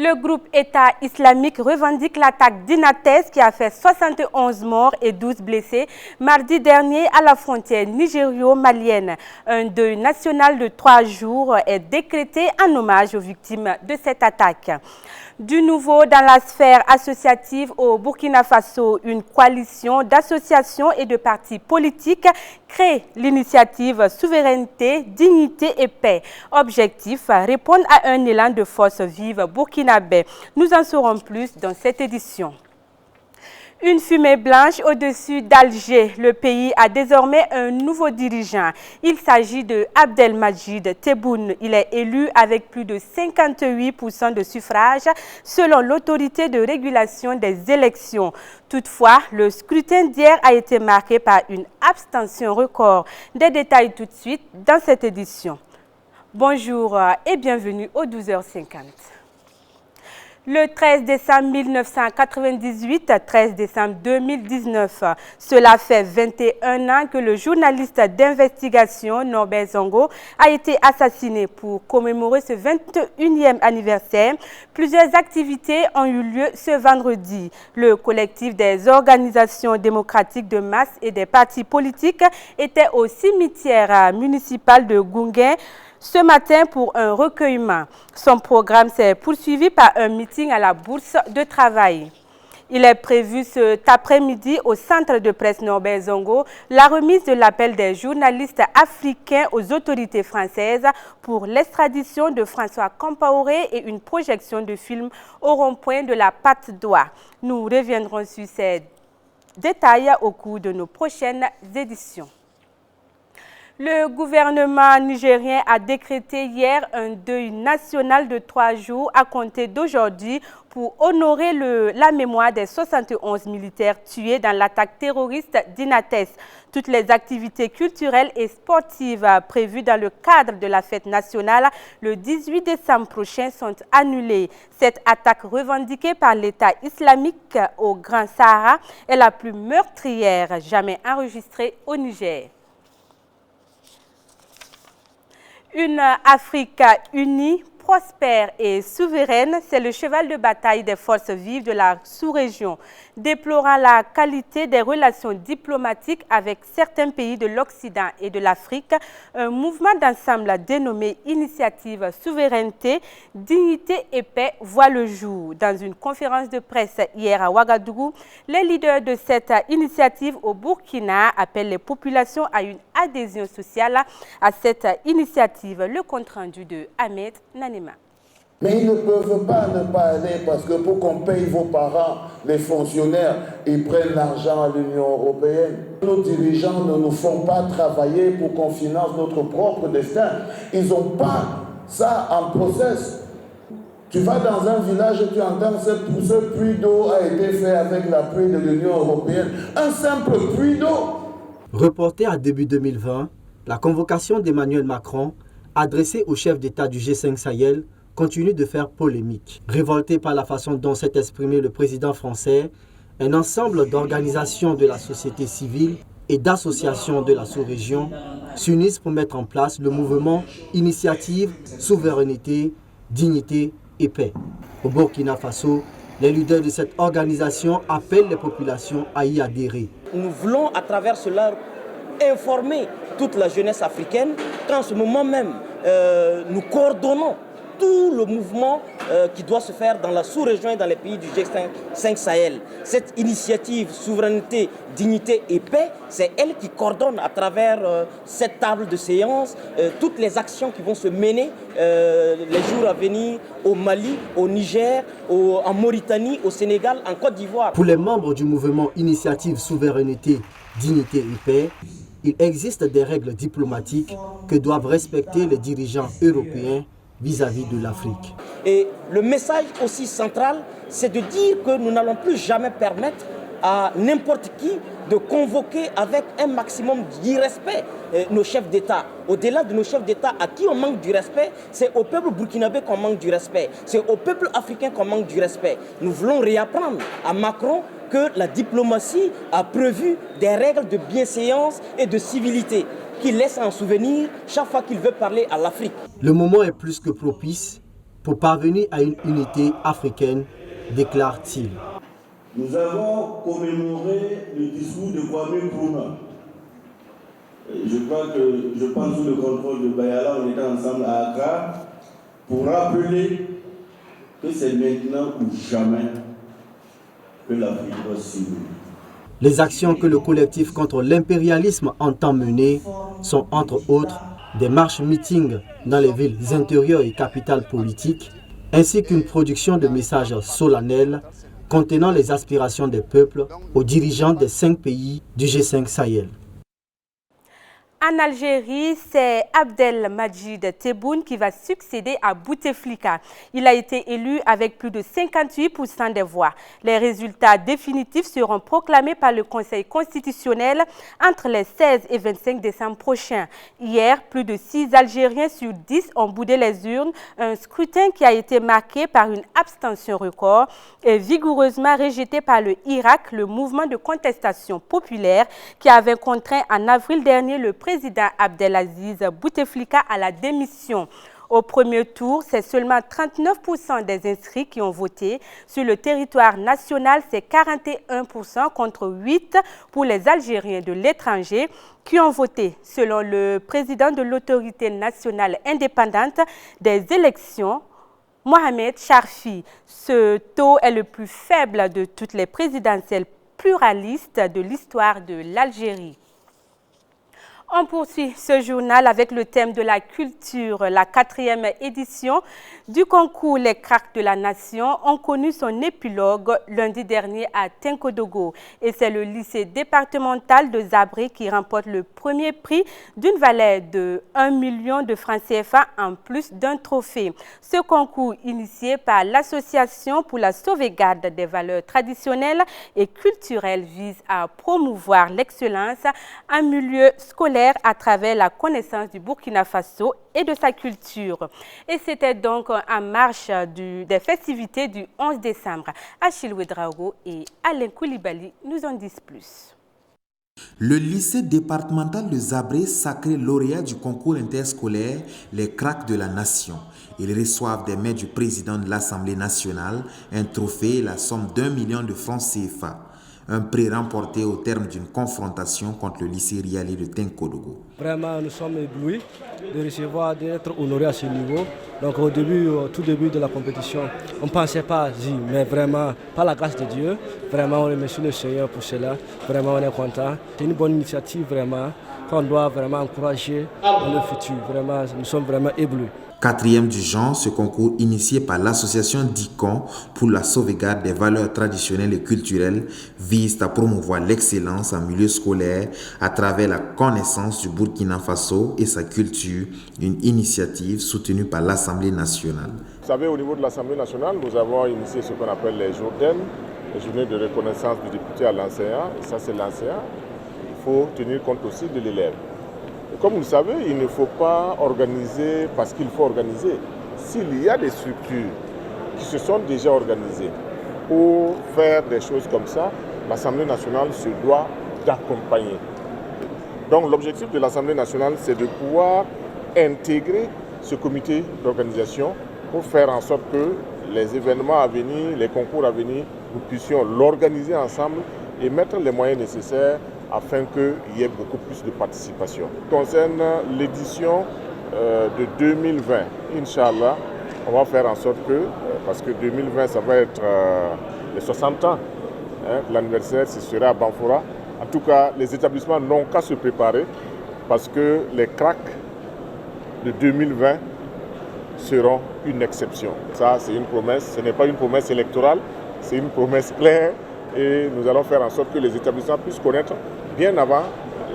Le groupe État islamique revendique l'attaque d'Inates qui a fait 71 morts et 12 blessés mardi dernier à la frontière nigério-malienne. Un deuil national de 3 jours est décrété en hommage aux victimes de cette attaque. Du nouveau dans la sphère associative au Burkina Faso, une coalition d'associations et de partis politiques crée l'initiative Souveraineté, Dignité et Paix. Objectif, répondre à un élan de force vive burkinabé. Nous en saurons plus dans cette édition. Une fumée blanche au-dessus d'Alger. Le pays a désormais un nouveau dirigeant. Il s'agit de Abdelmajid Tebboune. Il est élu avec plus de 58% de suffrages selon l'autorité de régulation des élections. Toutefois, le scrutin d'hier a été marqué par une abstention record. Des détails tout de suite dans cette édition. Bonjour et bienvenue au 12h50. Le 13 décembre 1998, 13 décembre 2019, cela fait 21 ans que le journaliste d'investigation Norbert Zongo a été assassiné. Pour commémorer ce 21e anniversaire, plusieurs activités ont eu lieu ce vendredi. Le collectif des organisations démocratiques de masse et des partis politiques était au cimetière municipal de Gounguin ce matin pour un recueillement. Son programme s'est poursuivi par un meeting à la Bourse de Travail. Il est prévu cet après-midi au centre de presse Norbert Zongo la remise de l'appel des journalistes africains aux autorités françaises pour l'extradition de François Compaoré et une projection de film au rond-point de la Patte d'Oie. Nous reviendrons sur ces détails au cours de nos prochaines éditions. Le gouvernement nigérien a décrété hier un deuil national de 3 jours à compter d'aujourd'hui pour honorer la mémoire des 71 militaires tués dans l'attaque terroriste d'Inates. Toutes les activités culturelles et sportives prévues dans le cadre de la fête nationale le 18 décembre prochain sont annulées. Cette attaque revendiquée par l'État islamique au Grand Sahara est la plus meurtrière jamais enregistrée au Niger. Une Afrique unie, prospère et souveraine, c'est le cheval de bataille des forces vives de la sous-région. Déplorant la qualité des relations diplomatiques avec certains pays de l'Occident et de l'Afrique, un mouvement d'ensemble dénommé Initiative Souveraineté, Dignité et Paix voit le jour. Dans une conférence de presse hier à Ouagadougou, les leaders de cette initiative au Burkina appellent les populations à une adhésion sociale à cette initiative. Le compte-rendu de Ahmed Nanema. Mais ils ne peuvent pas ne pas aller parce que pour qu'on paye vos parents, les fonctionnaires, ils prennent l'argent à l'Union européenne. Nos dirigeants ne nous font pas travailler pour qu'on finance notre propre destin. Ils n'ont pas ça en process. Tu vas dans un village et tu entends ce puits d'eau a été fait avec l'appui de l'Union européenne. Un simple puits d'eau. Reporté à début 2020, la convocation d'Emmanuel Macron adressée au chef d'État du G5 Sahel continue de faire polémique. Révolté par la façon dont s'est exprimé le président français, un ensemble d'organisations de la société civile et d'associations de la sous-région s'unissent pour mettre en place le mouvement Initiative Souveraineté, Dignité et Paix. Au Burkina Faso, les leaders de cette organisation appellent les populations à y adhérer. Nous voulons à travers cela informer toute la jeunesse africaine qu'en ce moment même, nous coordonnons tout le mouvement qui doit se faire dans la sous-région et dans les pays du G5 Sahel. Cette initiative Souveraineté, Dignité et Paix, c'est elle qui coordonne à travers cette table de séance toutes les actions qui vont se mener les jours à venir au Mali, au Niger, en Mauritanie, au Sénégal, en Côte d'Ivoire. Pour les membres du mouvement Initiative Souveraineté, Dignité et Paix, il existe des règles diplomatiques que doivent respecter les dirigeants européens vis-à-vis de l'Afrique. Et le message aussi central, c'est de dire que nous n'allons plus jamais permettre à n'importe qui de convoquer avec un maximum d'irrespect nos chefs d'État. Au-delà de nos chefs d'État à qui on manque du respect, c'est au peuple burkinabé qu'on manque du respect. C'est au peuple africain qu'on manque du respect. Nous voulons réapprendre à Macron que la diplomatie a prévu des règles de bienséance et de civilité qu'il laisse en souvenir chaque fois qu'il veut parler à l'Afrique. Le moment est plus que propice pour parvenir à une unité africaine, déclare-t-il. Nous avons commémoré le discours de Kwame Nkrumah. Je pense sous le contrôle de Bayala, on était ensemble à Accra pour rappeler que c'est maintenant ou jamais que l'Afrique doit s'unir. Les actions que le collectif contre l'impérialisme entend mener sont entre autres des marches-meetings dans les villes intérieures et capitales politiques, ainsi qu'une production de messages solennels contenant les aspirations des peuples aux dirigeants des 5 pays du G5 Sahel. En Algérie, c'est Abdelmadjid Tebboune qui va succéder à Bouteflika. Il a été élu avec plus de 58% des voix. Les résultats définitifs seront proclamés par le Conseil constitutionnel entre les 16 et 25 décembre prochains. Hier, plus de 6 Algériens sur 10 ont boudé les urnes, un scrutin qui a été marqué par une abstention record et vigoureusement rejeté par le Irak, le mouvement de contestation populaire qui avait contraint en avril dernier le président Abdelaziz Bouteflika à la démission. Au premier tour, c'est seulement 39% des inscrits qui ont voté. Sur le territoire national, c'est 41% contre 8% pour les Algériens de l'étranger qui ont voté. Selon le président de l'autorité nationale indépendante des élections, Mohamed Charfi, ce taux est le plus faible de toutes les présidentielles pluralistes de l'histoire de l'Algérie. On poursuit ce journal avec le thème de la culture. La 4e édition du concours Les Cracks de la Nation ont connu son épilogue lundi dernier à Tinkodogo. Et c'est le lycée départemental de Zabré qui remporte le premier prix d'une valeur de 1 million de francs CFA en plus d'un trophée. Ce concours initié par l'Association pour la sauvegarde des valeurs traditionnelles et culturelles vise à promouvoir l'excellence en milieu scolaire à travers la connaissance du Burkina Faso et de sa culture. Et c'était donc en marche des festivités du 11 décembre. Achille Ouedraogo et Alain Koulibaly nous en disent plus. Le lycée départemental de Zabré, sacré lauréat du concours interscolaire Les Cracks de la Nation. Ils reçoivent des mains du président de l'Assemblée nationale un trophée et la somme d'1 million de francs CFA. Un prix remporté au terme d'une confrontation contre le lycée Riali de Tinkodogo. Vraiment, nous sommes éblouis de recevoir, d'être honorés à ce niveau. Donc au tout début de la compétition, on ne pensait pas, mais vraiment, par la grâce de Dieu, vraiment on remercie le Seigneur pour cela. Vraiment, on est content. C'est une bonne initiative, vraiment, qu'on doit vraiment encourager dans le futur. Vraiment, nous sommes vraiment éblouis. 4e du genre, ce concours initié par l'association DICON pour la sauvegarde des valeurs traditionnelles et culturelles vise à promouvoir l'excellence en milieu scolaire à travers la connaissance du Burkina Faso et sa culture, une initiative soutenue par l'Assemblée nationale. Vous savez, au niveau de l'Assemblée nationale, nous avons initié ce qu'on appelle les jours d'Aime, les journées de reconnaissance du député à l'enseignant, et ça c'est l'enseignant. Il faut tenir compte aussi de l'élève. Comme vous le savez, il ne faut pas organiser parce qu'il faut organiser. S'il y a des structures qui se sont déjà organisées pour faire des choses comme ça, l'Assemblée nationale se doit d'accompagner. Donc l'objectif de l'Assemblée nationale, c'est de pouvoir intégrer ce comité d'organisation pour faire en sorte que les événements à venir, les concours à venir, nous puissions l'organiser ensemble et mettre les moyens nécessaires afin qu'il y ait beaucoup plus de participation. Concerne l'édition de 2020, Inch'Allah, on va faire en sorte que, parce que 2020, ça va être les 60 ans, l'anniversaire, ce sera à Banfoura. En tout cas, les établissements n'ont qu'à se préparer parce que les cracks de 2020 seront une exception. Ça, c'est une promesse, ce n'est pas une promesse électorale, c'est une promesse claire et nous allons faire en sorte que les établissements puissent connaître bien avant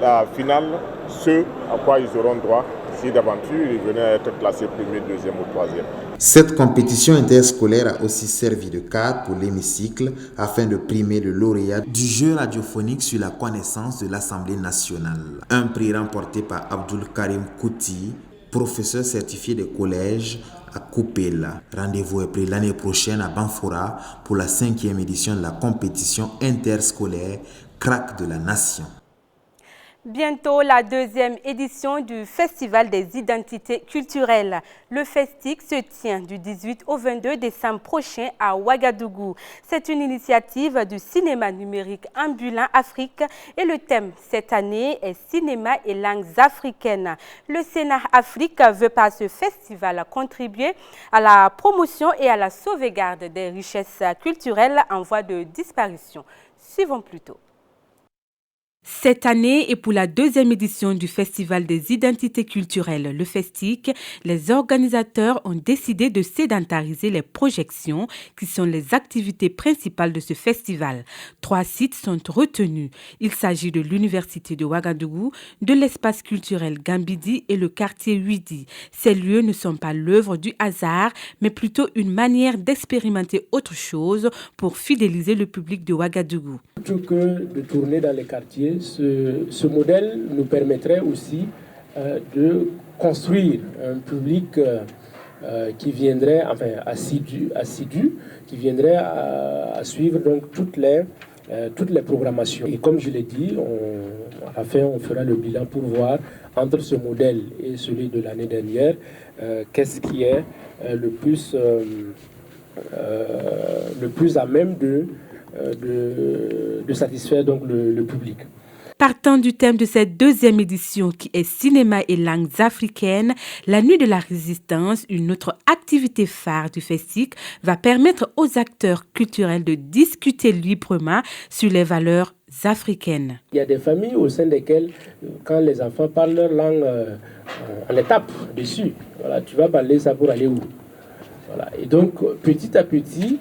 la finale ce à quoi ils auront droit si d'aventure ils venaient à être classés premier, deuxième ou troisième. Cette compétition interscolaire a aussi servi de cadre pour l'hémicycle afin de primer le lauréat du jeu radiophonique sur la connaissance de l'Assemblée nationale. Un prix remporté par Abdul Karim Kouti, professeur certifié de collège à Koupela. Rendez-vous est pris l'année prochaine à Banfoura pour la 5e édition de la compétition interscolaire Crack de la Nation. Bientôt la deuxième édition du Festival des identités culturelles. Le FESTIC se tient du 18 au 22 décembre prochain à Ouagadougou. C'est une initiative du cinéma numérique ambulant Afrique et le thème cette année est cinéma et langues africaines. Le Sénat Afrique veut par ce festival contribuer à la promotion et à la sauvegarde des richesses culturelles en voie de disparition. Suivons plutôt. Cette année et pour la deuxième édition du Festival des identités culturelles, le FESTIC, les organisateurs ont décidé de sédentariser les projections qui sont les activités principales de ce festival. 3 sites sont retenus. Il s'agit de l'Université de Ouagadougou, de l'espace culturel Gambidi et le quartier Huidi. Ces lieux ne sont pas l'œuvre du hasard, mais plutôt une manière d'expérimenter autre chose pour fidéliser le public de Ouagadougou. Plutôt que de tourner dans les quartiers, ce modèle nous permettrait aussi de construire un public qui viendrait, enfin assidu, qui viendrait à suivre donc toutes les programmations. Et comme je l'ai dit, à la fin, on fera le bilan pour voir entre ce modèle et celui de l'année dernière, qu'est-ce qui est le plus à même de satisfaire donc le public. Partant du thème de cette deuxième édition qui est cinéma et langues africaines, la nuit de la résistance, une autre activité phare du FESTIC, va permettre aux acteurs culturels de discuter librement sur les valeurs africaines. Il y a des familles au sein desquelles, quand les enfants parlent leur langue, on les tape dessus. Voilà, tu vas parler ça pour aller où? Voilà. Et donc, petit à petit,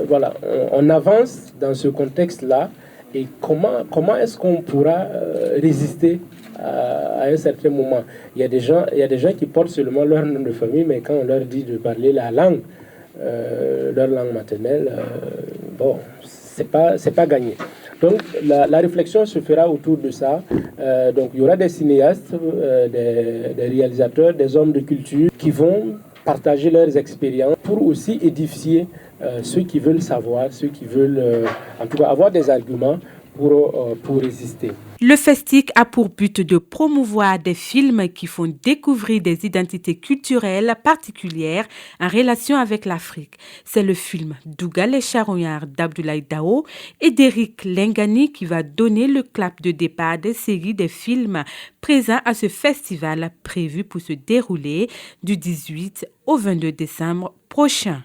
voilà, on avance dans ce contexte-là. Et comment est-ce qu'on pourra résister à un certain moment? Il y a des gens qui portent seulement leur nom de famille, mais quand on leur dit de parler la langue, leur langue maternelle, bon, c'est pas gagné. Donc la réflexion se fera autour de ça. Donc il y aura des cinéastes, des réalisateurs, des hommes de culture qui vont partager leurs expériences pour aussi édifier ceux qui veulent savoir, ceux qui veulent en tout cas avoir des arguments pour résister. Le FESTIC a pour but de promouvoir des films qui font découvrir des identités culturelles particulières en relation avec l'Afrique. C'est le film Dougal et Charognard d'Abdoulaye Dao et d'Eric Lengani qui va donner le clap de départ des séries des films présents à ce festival prévu pour se dérouler du 18 au 22 décembre prochain.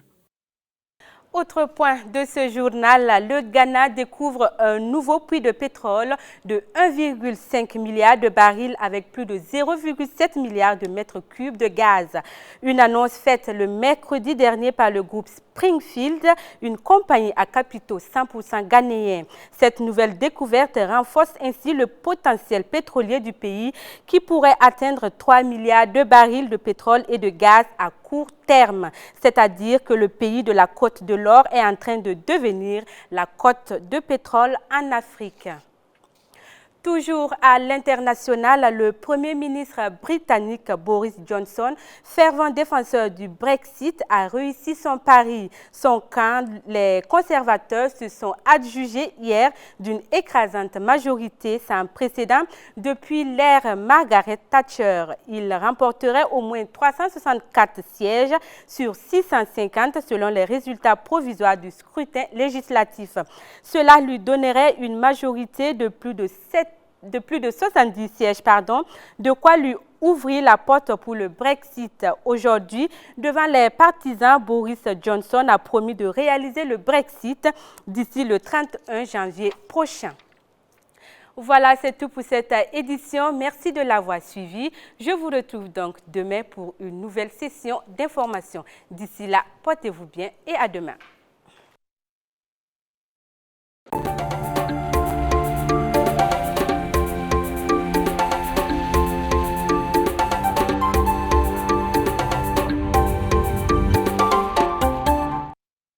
Autre point de ce journal, le Ghana découvre un nouveau puits de pétrole de 1,5 milliard de barils avec plus de 0,7 milliard de mètres cubes de gaz. Une annonce faite le mercredi dernier par le groupe Springfield, une compagnie à capitaux 100% ghanéens. Cette nouvelle découverte renforce ainsi le potentiel pétrolier du pays qui pourrait atteindre 3 milliards de barils de pétrole et de gaz à court terme. C'est-à-dire que le pays de la Côte de l'Or est en train de devenir la côte de pétrole en Afrique. Toujours à l'international, le Premier ministre britannique Boris Johnson, fervent défenseur du Brexit, a réussi son pari. Son camp, les conservateurs, se sont adjugés hier d'une écrasante majorité sans précédent depuis l'ère Margaret Thatcher. Il remporterait au moins 364 sièges sur 650 selon les résultats provisoires du scrutin législatif. Cela lui donnerait une majorité de plus de 70 sièges, de quoi lui ouvrir la porte pour le Brexit. Aujourd'hui, devant les partisans, Boris Johnson a promis de réaliser le Brexit d'ici le 31 janvier prochain. Voilà, c'est tout pour cette édition. Merci de l'avoir suivi. Je vous retrouve donc demain pour une nouvelle session d'information. D'ici là, portez-vous bien et à demain.